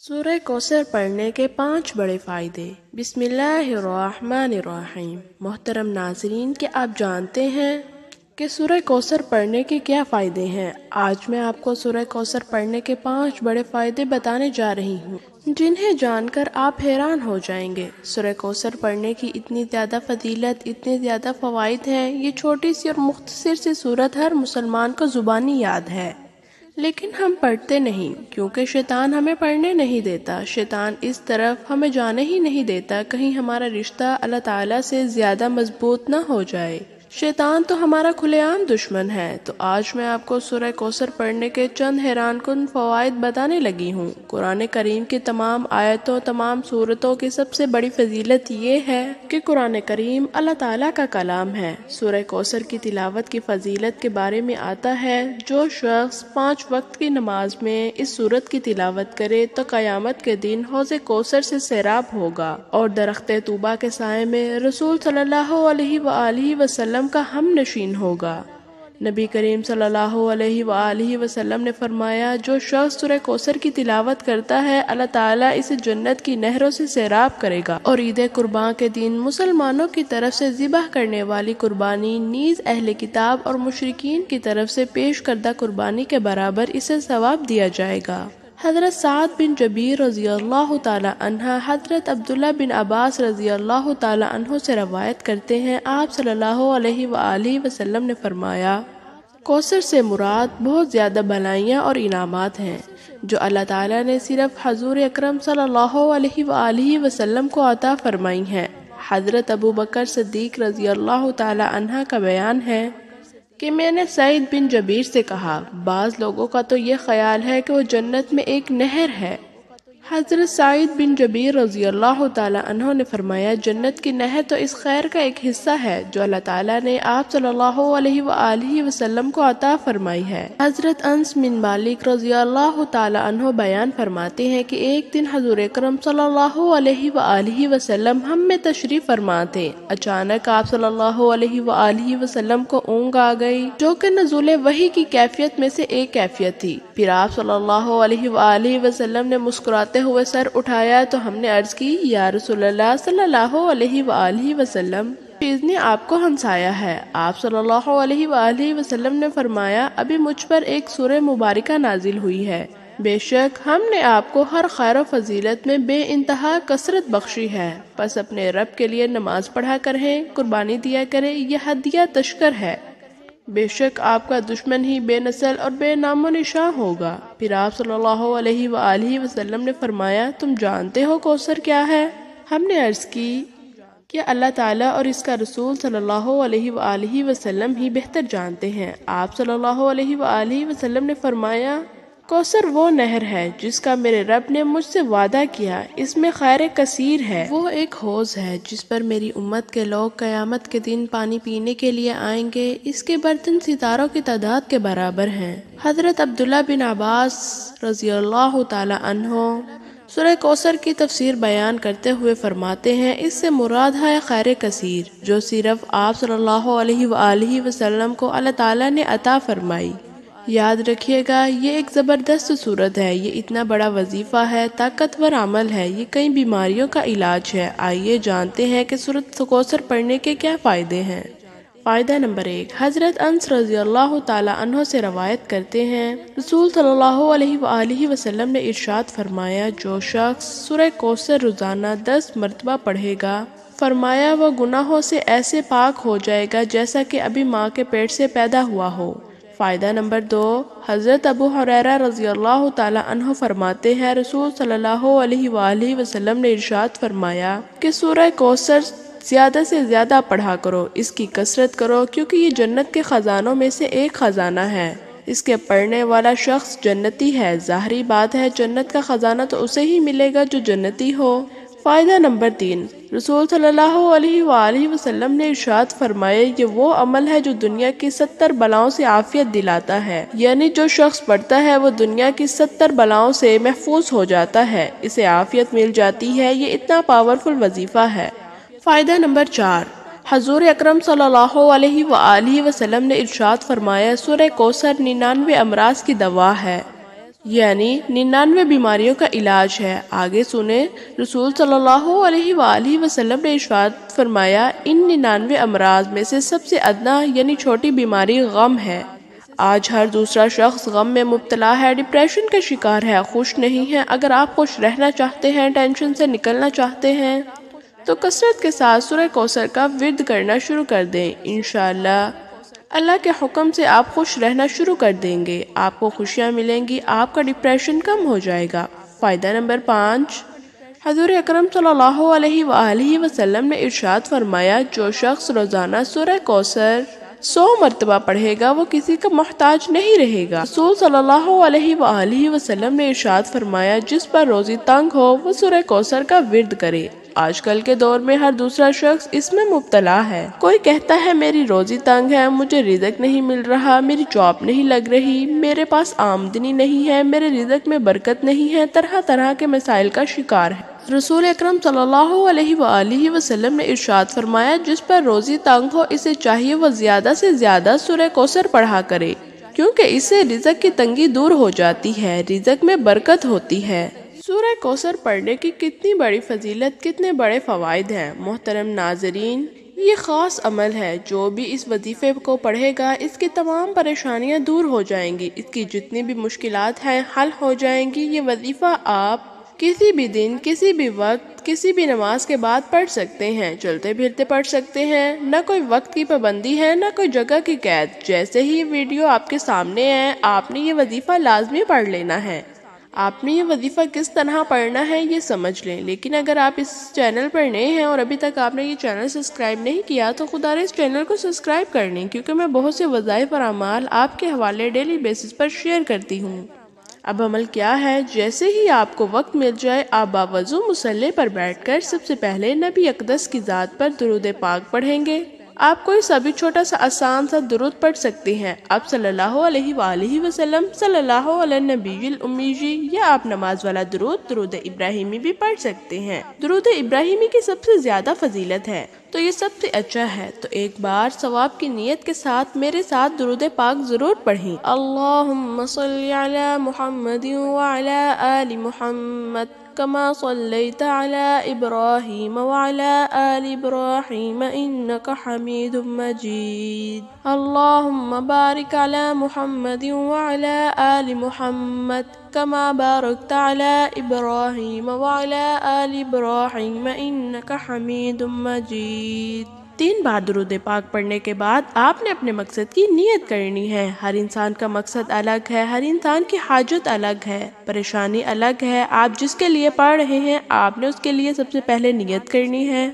سورہ کوثر پڑھنے کے 5 بڑے فائدے۔ بسم اللہ الرحمن الرحیم۔ محترم ناظرین، کیا آپ جانتے ہیں کہ سورہ کوثر پڑھنے کے کیا فائدے ہیں؟ آج میں آپ کو سورہ کوثر پڑھنے کے 5 بڑے فائدے بتانے جا رہی ہوں، جنہیں جان کر آپ حیران ہو جائیں گے۔ سورہ کوثر پڑھنے کی اتنی زیادہ فضیلت، اتنے زیادہ فوائد ہیں۔ یہ چھوٹی سی اور مختصر سی سورت ہر مسلمان کو زبانی یاد ہے، لیکن ہم پڑھتے نہیں، کیونکہ شیطان ہمیں پڑھنے نہیں دیتا۔ شیطان اس طرف ہمیں جانے ہی نہیں دیتا، کہیں ہمارا رشتہ اللہ تعالیٰ سے زیادہ مضبوط نہ ہو جائے۔ شیطان تو ہمارا کھلے عام دشمن ہے۔ تو آج میں آپ کو سورہ کوثر پڑھنے کے چند حیران کن فوائد بتانے لگی ہوں۔ قرآن کریم کی تمام آیتوں، تمام سورتوں کی سب سے بڑی فضیلت یہ ہے کہ قرآن کریم اللہ تعالیٰ کا کلام ہے۔ سورہ کوثر کی تلاوت کی فضیلت کے بارے میں آتا ہے، جو شخص 5 وقت کی نماز میں اس سورت کی تلاوت کرے تو قیامت کے دن حوض کوثر سے سیراب ہوگا اور درخت طوبیٰ کے سائے میں رسول صلی اللہ علیہ وآلہ وسلم کا ہم نشین ہوگا۔ نبی کریم صلی اللہ علیہ وآلہ وسلم نے فرمایا، جو شخص سورہ کوثر کی تلاوت کرتا ہے، اللہ تعالیٰ اسے جنت کی نہروں سے سیراب کرے گا، اور عید قرباں کے دن مسلمانوں کی طرف سے ذبح کرنے والی قربانی نیز اہل کتاب اور مشرکین کی طرف سے پیش کردہ قربانی کے برابر اسے ثواب دیا جائے گا۔ حضرت سعد بن جبیر رضی اللہ تعالی عنہ حضرت عبداللہ بن عباس رضی اللہ تعالی عنہ سے روایت کرتے ہیں، آپ صلی اللہ علیہ وآلہ وسلم نے فرمایا، کوثر سے مراد بہت زیادہ بھلائیاں اور انعامات ہیں، جو اللہ تعالیٰ نے صرف حضور اکرم صلی اللہ علیہ وآلہ وسلم کو عطا فرمائی ہیں۔ حضرت ابو بکر صدیق رضی اللہ تعالی عنہ کا بیان ہے کہ میں نے سعید بن جبیر سے کہا، بعض لوگوں کا تو یہ خیال ہے کہ وہ جنت میں ایک نہر ہے۔ حضرت سعید بن جبیر رضی اللہ تعالی عنہ نے فرمایا، جنت کی نہر تو اس خیر کا ایک حصہ ہے جو اللہ تعالیٰ نے آپ صلی اللہ علیہ وآلہ وسلم کو عطا فرمائی ہے۔ حضرت انس بن مالک رضی اللہ تعالی عنہ بیان فرماتے ہیں کہ ایک دن حضور اکرم صلی اللہ علیہ وآلہ وسلم ہم میں تشریف فرما تھے۔ اچانک آپ صلی اللہ علیہ وآلہ وسلم کو اونگ آ گئی، جو کہ نزول وحی کی کیفیت میں سے ایک کیفیت تھی۔ پھر آپ صلی اللہ علیہ وآلہ وسلم نے مسکراتے ہوئے سر اٹھایا تو ہم نے عرض کی، یا رسول اللہ صلی اللہ علیہ وآلہ وسلم، چیز نے آپ کو ہنسایا ہے؟ آپ صلی اللہ علیہ وآلہ وسلم نے فرمایا، ابھی مجھ پر ایک سورہ مبارکہ نازل ہوئی ہے، بے شک ہم نے آپ کو ہر خیر و فضیلت میں بے انتہا کثرت بخشی ہے، پس اپنے رب کے لیے نماز پڑھا کریں، قربانی دیا کریں، یہ ہدیہ تشکر ہے، بے شک آپ کا دشمن ہی بے نسل اور بے نام و نشاں ہوگا۔ پھر آپ صلی اللہ علیہ وآلہ وسلم نے فرمایا، تم جانتے ہو کوثر کیا ہے؟ ہم نے عرض کی کہ اللہ تعالیٰ اور اس کا رسول صلی اللہ علیہ وآلہ وسلم ہی بہتر جانتے ہیں۔ آپ صلی اللہ علیہ وآلہ وسلم نے فرمایا، کوثر وہ نہر ہے جس کا میرے رب نے مجھ سے وعدہ کیا، اس میں خیر کثیر ہے۔ وہ ایک حوض ہے جس پر میری امت کے لوگ قیامت کے دن پانی پینے کے لیے آئیں گے، اس کے برتن ستاروں کی تعداد کے برابر ہیں۔ حضرت عبداللہ بن عباس رضی اللہ تعالی عنہ سورہ کوثر کی تفسیر بیان کرتے ہوئے فرماتے ہیں، اس سے مراد ہے خیر کثیر، جو صرف آپ صلی اللہ علیہ وآلہ وسلم کو اللہ تعالیٰ نے عطا فرمائی۔ یاد رکھیے گا، یہ ایک زبردست صورت ہے، یہ اتنا بڑا وظیفہ ہے، طاقتور عمل ہے، یہ کئی بیماریوں کا علاج ہے۔ آئیے جانتے ہیں کہ سورۃ کوثر پڑھنے کے کیا فائدے ہیں۔ فائدہ نمبر 1، حضرت انس رضی اللہ تعالی عنہ سے روایت کرتے ہیں، رسول صلی اللہ علیہ وآلہ وسلم نے ارشاد فرمایا، جو شخص سورہ کوثر روزانہ 10 مرتبہ پڑھے گا، فرمایا وہ گناہوں سے ایسے پاک ہو جائے گا جیسا کہ ابھی ماں کے پیٹ سے پیدا ہوا ہو۔ فائدہ نمبر 2، حضرت ابو ہریرہ رضی اللہ تعالی عنہ فرماتے ہیں، رسول صلی اللہ علیہ وآلہ وسلم نے ارشاد فرمایا کہ سورہ کوثر زیادہ سے زیادہ پڑھا کرو، اس کی کثرت کرو، کیونکہ یہ جنت کے خزانوں میں سے ایک خزانہ ہے، اس کے پڑھنے والا شخص جنتی ہے۔ ظاہری بات ہے، جنت کا خزانہ تو اسے ہی ملے گا جو جنتی ہو۔ فائدہ نمبر 3، رسول صلی اللہ علیہ وآلہ وسلم نے ارشاد فرمایا، یہ وہ عمل ہے جو دنیا کی 70 بلاؤں سے عافیت دلاتا ہے، یعنی جو شخص پڑھتا ہے وہ دنیا کی 70 بلاؤں سے محفوظ ہو جاتا ہے، اسے عافیت مل جاتی ہے۔ یہ اتنا پاورفل وظیفہ ہے۔ فائدہ نمبر 4، حضور اکرم صلی اللہ علیہ وآلہ وسلم نے ارشاد فرمایا، سورہ کوثر 99 امراض کی دوا ہے۔ یعنی 99 بیماریوں کا علاج ہے۔ آگے سنیں، رسول صلی اللہ علیہ وآلہ وسلم نے ارشاد فرمایا، ان 99 امراض میں سے سب سے ادنا یعنی چھوٹی بیماری غم ہے۔ آج ہر دوسرا شخص غم میں مبتلا ہے، ڈپریشن کا شکار ہے، خوش نہیں ہے۔ اگر آپ خوش رہنا چاہتے ہیں، ٹینشن سے نکلنا چاہتے ہیں تو کثرت کے ساتھ سورہ کوثر کا ورد کرنا شروع کر دیں۔ انشاءاللہ اللہ کے حکم سے آپ خوش رہنا شروع کر دیں گے، آپ کو خوشیاں ملیں گی، آپ کا ڈپریشن کم ہو جائے گا۔ فائدہ نمبر 5، حضور اکرم صلی اللہ علیہ وآلہ وسلم نے ارشاد فرمایا، جو شخص روزانہ سورہ کوثر 100 مرتبہ پڑھے گا وہ کسی کا محتاج نہیں رہے گا۔ رسول صلی اللہ علیہ وآلہ وسلم نے ارشاد فرمایا، جس پر روزی تنگ ہو وہ سورہ کوثر کا ورد کرے۔ آج کل کے دور میں ہر دوسرا شخص اس میں مبتلا ہے۔ کوئی کہتا ہے میری روزی تنگ ہے، مجھے رزق نہیں مل رہا، میری جاب نہیں لگ رہی، میرے پاس آمدنی نہیں ہے، میرے رزق میں برکت نہیں ہے، طرح طرح کے مسائل کا شکار ہے۔ رسول اکرم صلی اللہ علیہ وآلہ وسلم نے ارشاد فرمایا، جس پر روزی تنگ ہو اسے چاہیے وہ زیادہ سے زیادہ سورہ کوثر پڑھا کرے، کیونکہ اس سے رزق کی تنگی دور ہو جاتی ہے، رزق میں برکت ہوتی ہے۔ سورہ کوثر پڑھنے کی کتنی بڑی فضیلت، کتنے بڑے فوائد ہیں۔ محترم ناظرین، یہ خاص عمل ہے، جو بھی اس وظیفے کو پڑھے گا اس کی تمام پریشانیاں دور ہو جائیں گی، اس کی جتنی بھی مشکلات ہیں حل ہو جائیں گی۔ یہ وظیفہ آپ کسی بھی دن، کسی بھی وقت، کسی بھی نماز کے بعد پڑھ سکتے ہیں، چلتے پھرتے پڑھ سکتے ہیں، نہ کوئی وقت کی پابندی ہے، نہ کوئی جگہ کی قید۔ جیسے ہی ویڈیو آپ کے سامنے ہے، آپ نے یہ وظیفہ لازمی پڑھ لینا ہے۔ آپ نے یہ وظیفہ کس طرح پڑھنا ہے یہ سمجھ لیں، لیکن اگر آپ اس چینل پر نئے ہیں اور ابھی تک آپ نے یہ چینل سبسکرائب نہیں کیا تو خدا رے اس چینل کو سبسکرائب کر لیں، کیونکہ میں بہت سے وظائف اور اعمال آپ کے حوالے ڈیلی بیسس پر شیئر کرتی ہوں۔ اب عمل کیا ہے، جیسے ہی آپ کو وقت مل جائے آپ باوضو مصلی پر بیٹھ کر سب سے پہلے نبی اقدس کی ذات پر درود پاک پڑھیں گے۔ آپ کوئی سا بھی چھوٹا سا آسان سا درود پڑھ سکتے ہیں۔ آپ صلی اللہ علیہ وآلہ وسلم، صلی اللہ علی النبی الامی جی، یا آپ نماز والا درود ابراہیمی بھی پڑھ سکتے ہیں۔ درود ابراہیمی کی سب سے زیادہ فضیلت ہے تو یہ سب سے اچھا ہے، تو ایک بار ثواب کی نیت کے ساتھ میرے ساتھ درود پاک ضرور پڑھیں۔ اللہم صلی علی محمد وعلی آل محمد كما صليت على إبراهيم وعلى آل إبراهيم إنك حميد مجيد اللهم بارك على محمد وعلى آل محمد كما باركت على إبراهيم وعلى آل إبراهيم إنك حميد مجيد۔ 3 بار درود پاک پڑھنے کے بعد آپ نے اپنے مقصد کی نیت کرنی ہے۔ ہر انسان کا مقصد الگ ہے، ہر انسان کی حاجت الگ ہے، پریشانی الگ ہے۔ آپ جس کے لیے پڑھ رہے ہیں آپ نے اس کے لیے سب سے پہلے نیت کرنی ہے۔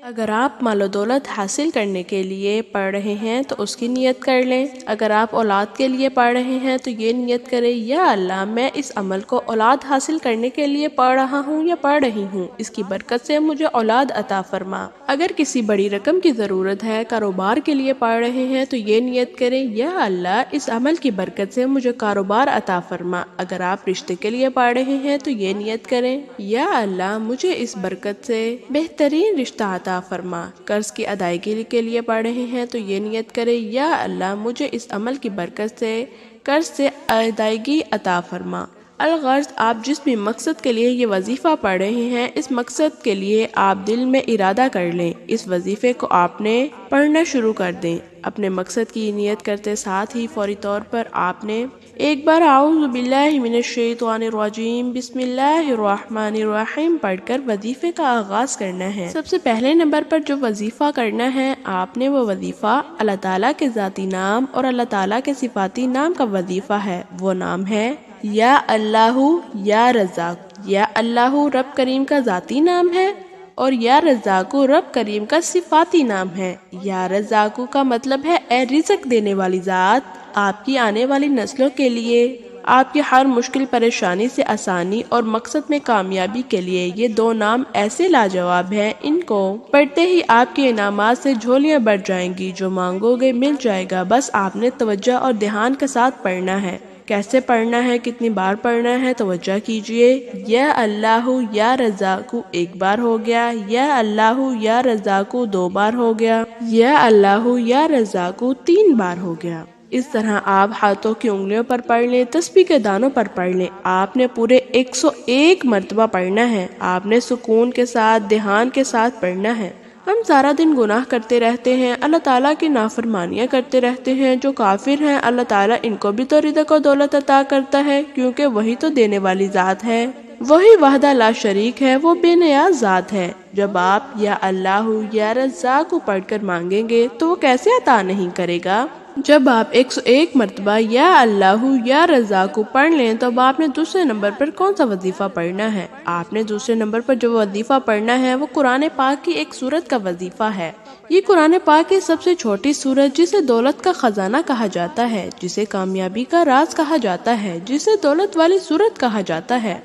اگر آپ مال و دولت حاصل کرنے کے لیے پڑھ رہے ہیں تو اس کی نیت کر لیں۔ اگر آپ اولاد کے لیے پڑھ رہے ہیں تو یہ نیت کریں، یا اللہ میں اس عمل کو اولاد حاصل کرنے کے لیے پڑھ رہا ہوں یا پڑھ رہی ہوں، اس کی برکت سے مجھے اولاد عطا فرما۔ اگر کسی بڑی رقم کی ضرورت ہے، کاروبار کے لیے پڑھ رہے ہیں تو یہ نیت کریں، یا اللہ اس عمل کی برکت سے مجھے کاروبار عطا فرما۔ اگر آپ رشتے کے لیے پڑھ رہے ہیں تو یہ نیت کریں، یا اللہ مجھے اس برکت سے بہترین رشتہ عطا فرما۔ قرض کی ادائیگی کے لیے پڑھ رہے ہیں تو یہ نیت کریں، یا اللہ مجھے اس عمل کی برکت سے قرض سے ادائیگی عطا فرما۔ الغرض آپ جس بھی مقصد کے لیے یہ وظیفہ پڑھ رہے ہیں اس مقصد کے لیے آپ دل میں ارادہ کر لیں، اس وظیفے کو آپ نے پڑھنا شروع کر دیں۔ اپنے مقصد کی نیت کرتے ساتھ ہی فوری طور پر آپ نے ایک بار اعوذ باللہ من الشیطان الرجیم بسم اللہ الرحمن الرحیم پڑھ کر وظیفے کا آغاز کرنا ہے۔ سب سے پہلے نمبر پر جو وظیفہ کرنا ہے آپ نے وہ وظیفہ اللہ تعالیٰ کے ذاتی نام اور اللہ تعالیٰ کے صفاتی نام کا وظیفہ ہے۔ وہ نام ہے یا اللہ یا رزاق۔ یا اللہ رب کریم کا ذاتی نام ہے اور یا رزاق رب کریم کا صفاتی نام ہے۔ یا رزاق کا مطلب ہے اے رزق دینے والی ذات، آپ کی آنے والی نسلوں کے لیے، آپ کی ہر مشکل پریشانی سے آسانی اور مقصد میں کامیابی کے لیے۔ یہ 2 نام ایسے لاجواب ہیں، ان کو پڑھتے ہی آپ کے انعامات سے جھولیاں بڑھ جائیں گی، جو مانگو گے مل جائے گا۔ بس آپ نے توجہ اور دھیان کے ساتھ پڑھنا ہے۔ کیسے پڑھنا ہے، کتنی بار پڑھنا ہے، توجہ کیجئے۔ یا اللہ یا رزاق 1 بار ہو گیا، یا اللہ یا رزاق 2 بار ہو گیا، یا اللہ یا رزاق 3 بار ہو گیا۔ اس طرح آپ ہاتھوں کی انگلیوں پر پڑھ لیں، تسبیح کے دانوں پر پڑھ لیں۔ آپ نے پورے 101 مرتبہ پڑھنا ہے۔ آپ نے سکون کے ساتھ، دھیان کے ساتھ پڑھنا ہے۔ ہم سارا دن گناہ کرتے رہتے ہیں، اللہ تعالیٰ کی نافرمانیاں کرتے رہتے ہیں۔ جو کافر ہیں اللہ تعالیٰ ان کو بھی تو رزق و دولت عطا کرتا ہے، کیونکہ وہی تو دینے والی ذات ہے، وہی وحدہ لا شریک ہے، وہ بے نیاز ذات ہے۔ جب آپ یا اللہ یا رزاق کو پڑھ کر مانگیں گے تو وہ کیسے عطا نہیں کرے گا؟ جب آپ 101 مرتبہ یا اللہ یا رزاق کو پڑھ لیں تو اب آپ نے دوسرے نمبر پر کون سا وظیفہ پڑھنا ہے؟ آپ نے دوسرے نمبر پر جو وظیفہ پڑھنا ہے وہ قرآن پاک کی ایک سورت کا وظیفہ ہے۔ یہ قرآن پاک کی سب سے چھوٹی سورت، جسے دولت کا خزانہ کہا جاتا ہے، جسے کامیابی کا راز کہا جاتا ہے، جسے دولت والی سورت کہا جاتا ہے۔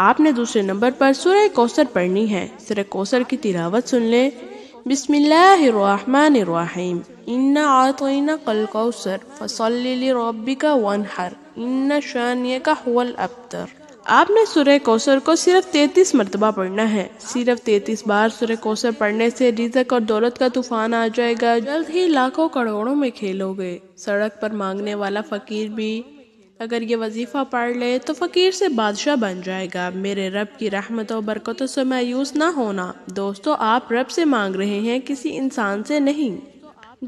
آپ نے دوسرے نمبر پر سورہ کوثر پڑھنی ہے۔ سورہ کوثر کی تلاوت سن لیں۔ بسم اللہ الرحمن الرحیم انا اعطیناک الکوثر فصلی لربک وانحر ان شانئک ھو الابتر۔ آپ نے سورہ کوثر کو صرف 33 مرتبہ پڑھنا ہے۔ صرف 33 بار سورہ کوثر پڑھنے سے رزق اور دولت کا طوفان آ جائے گا، جلد ہی لاکھوں کروڑوں میں کھیلو گے۔ سڑک پر مانگنے والا فقیر بھی اگر یہ وظیفہ پڑھ لے تو فقیر سے بادشاہ بن جائے گا۔ میرے رب کی رحمت و برکتوں سے مایوس نہ ہونا۔ دوستو، آپ رب سے مانگ رہے ہیں، کسی انسان سے نہیں۔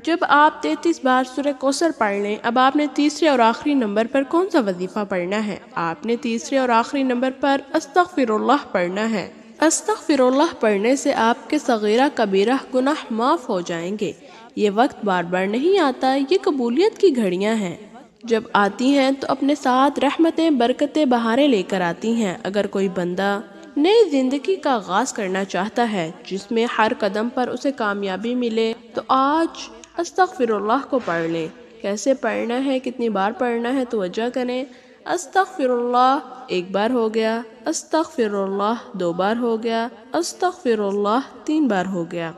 جب آپ 33 بار سورہ کوثر پڑھ لیں، اب آپ نے تیسرے اور آخری نمبر پر کون سا وظیفہ پڑھنا ہے؟ آپ نے تیسرے اور آخری نمبر پر استغفر اللہ پڑھنا ہے۔ استغفر اللہ پڑھنے سے آپ کے صغیرہ کبیرہ گناہ معاف ہو جائیں گے۔ یہ وقت بار بار نہیں آتا، یہ قبولیت کی گھڑیاں ہیں۔ جب آتی ہیں تو اپنے ساتھ رحمتیں، برکتیں، بہاریں لے کر آتی ہیں۔ اگر کوئی بندہ نئی زندگی کا آغاز کرنا چاہتا ہے جس میں ہر قدم پر اسے کامیابی ملے تو آج استغفر اللہ کو پڑھ لیں۔ کیسے پڑھنا ہے، کتنی بار پڑھنا ہے، توجہ کریں۔ استغفر اللہ 1 بار ہو گیا، استغفر اللہ 2 بار ہو گیا، استغفر اللہ 3 بار ہو گیا۔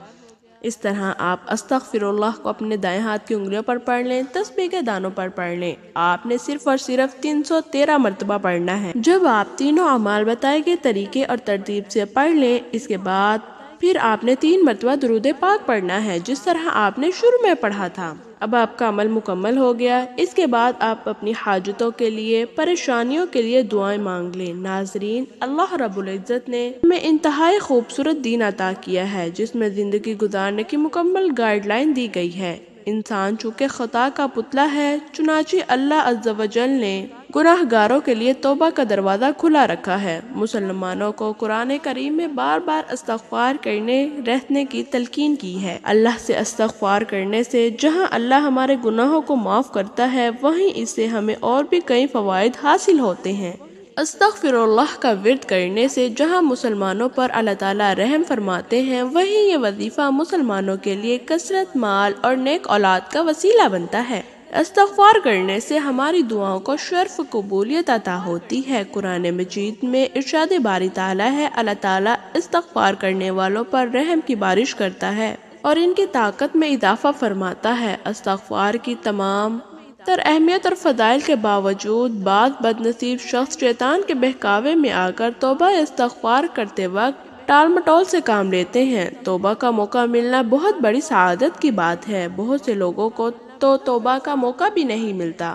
اس طرح آپ استغفر اللہ کو اپنے دائیں ہاتھ کی انگلیوں پر پڑھ لیں، تسبیح کے دانوں پر پڑھ لیں۔ آپ نے صرف اور صرف 313 مرتبہ پڑھنا ہے۔ جب آپ تینوں اعمال بتائے گئے طریقے اور ترتیب سے پڑھ لیں، اس کے بعد پھر آپ نے 3 مرتبہ درود پاک پڑھنا ہے، جس طرح آپ نے شروع میں پڑھا تھا۔ اب آپ کا عمل مکمل ہو گیا۔ اس کے بعد آپ اپنی حاجتوں کے لیے، پریشانیوں کے لیے دعائیں مانگ لیں۔ ناظرین، اللہ رب العزت نے ہمیں انتہائی خوبصورت دین عطا کیا ہے، جس میں زندگی گزارنے کی مکمل گائیڈ لائن دی گئی ہے۔ انسان چونکہ خطا کا پتلا ہے، چنانچہ اللہ عز و جل نے گناہ گاروں کے لیے توبہ کا دروازہ کھلا رکھا ہے۔ مسلمانوں کو قرآن کریم میں بار بار استغفار کرنے رہنے کی تلقین کی ہے۔ اللہ سے استغفار کرنے سے جہاں اللہ ہمارے گناہوں کو معاف کرتا ہے، وہیں اس سے ہمیں اور بھی کئی فوائد حاصل ہوتے ہیں۔ استغفر اللہ کا ورد کرنے سے جہاں مسلمانوں پر اللہ تعالیٰ رحم فرماتے ہیں، وہیں یہ وظیفہ مسلمانوں کے لیے کثرت مال اور نیک اولاد کا وسیلہ بنتا ہے۔ استغفار کرنے سے ہماری دعاؤں کو شرف قبولیت عطا ہوتی ہے۔ قرآن مجید میں ارشاد باری تعالیٰ ہے، اللہ تعالیٰ استغفار کرنے والوں پر رحم کی بارش کرتا ہے اور ان کی طاقت میں اضافہ فرماتا ہے۔ استغفار کی تمام تر اہمیت اور فضائل کے باوجود بعض بد نصیب شخص شیطان کے بہکاوے میں آ کر توبہ استغفار کرتے وقت ٹال مٹول سے کام لیتے ہیں۔ توبہ کا موقع ملنا بہت بڑی سعادت کی بات ہے۔ بہت سے لوگوں کو تو توبہ کا موقع بھی نہیں ملتا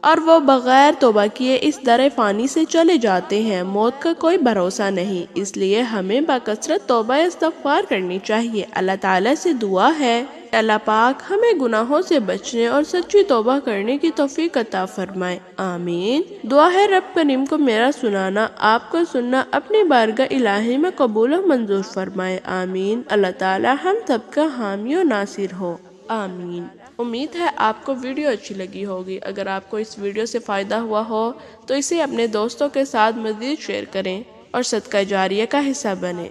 اور وہ بغیر توبہ کیے اس در فانی سے چلے جاتے ہیں۔ موت کا کوئی بھروسہ نہیں، اس لیے ہمیں بکثرت توبہ استغفار کرنی چاہیے۔ اللہ تعالیٰ سے دعا ہے اللہ پاک ہمیں گناہوں سے بچنے اور سچی توبہ کرنے کی توفیق عطا فرمائے، آمین۔ دعا ہے رب کریم کو میرا سنانا، آپ کو سننا اپنی بارگاہ الہی میں قبول و منظور فرمائے، آمین۔ اللہ تعالیٰ ہم سب کا حامی و ناصر ہو، آمین۔ امید ہے آپ کو ویڈیو اچھی لگی ہوگی۔ اگر آپ کو اس ویڈیو سے فائدہ ہوا ہو تو اسے اپنے دوستوں کے ساتھ مزید شیئر کریں اور صدقہ جاریہ کا حصہ بنیں۔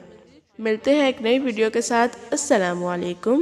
ملتے ہیں ایک نئی ویڈیو کے ساتھ۔ السلام علیکم۔